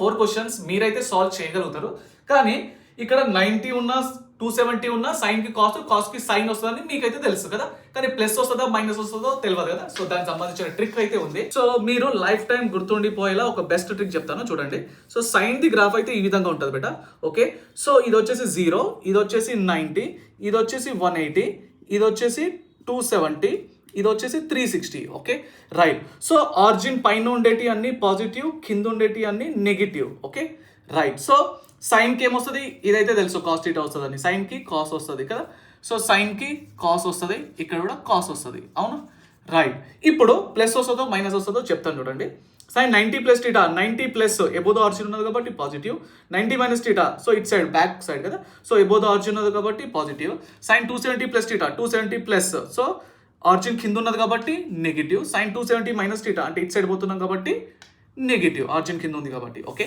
4 questions మీరైతే solve చేయగలుగుతారు. కానీ ఇక్కడ 90 ఉన్న 270 ఉన్న సైన్ కి కాస్ కి సైన్ వస్తుందని మీకైతే తెలుసు కదా. కానీ ప్లస్ వస్తుందా మైనస్ వస్తుందో తెలియదు కదా. సో దానికి సంబంధించిన ట్రిక్ అయితే ఉంది. సో మీరు లైఫ్ టైం గుర్తుండిపోయేలా ఒక బెస్ట్ ట్రిక్ చెప్తాను చూడండి. సో సైన్ ది గ్రాఫ్ అయితే ఈ విధంగా ఉంటుంది బేట. ఓకే, సో ఇది వచ్చేసి 0, ఇది వచ్చేసి 90, ఇది వచ్చేసి 180, ఇది వచ్చేసి 270, ఇది వచ్చేసి 360. Okay right. సో ఆరిజిన్ పైన ఉండేటి అన్ని పాజిటివ్, కింద ఉండేటి అన్ని negative. Okay right. So sine కి ఏమొస్తుంది, ఇదైతే తెలుసు కాస్ థీటా వస్తుంది అని. సైన్ కి కాస్ వస్తుంది కదా. సో సైన్ కి కాస్ వస్తుంది, ఇక్కడ కూడా కాస్ వస్తుంది. అవును రైట్. ఇప్పుడు ప్లస్ వస్తుందో మైనస్ వస్తుందో చెప్తాను చూడండి. Sine 90 plus theta, 90 plus above the origin ఉన్నది కాబట్టి positive. 90 minus theta, so it side back side కదా. సో ఎబో ద ఆరిజిన్ ఉన్నది కాబట్టి positive. Sine 270 plus theta, 270 plus, so origin కింద ఉన్నది కాబట్టి నెగిటివ్. సైన్ 270 మైనస్ థీటా అంటే ఇట్ సైడ్ పోతున్నాం కాబట్టి నెగిటివ్, ఆరిజిన్ కింద ఉంది కాబట్టి. ఓకే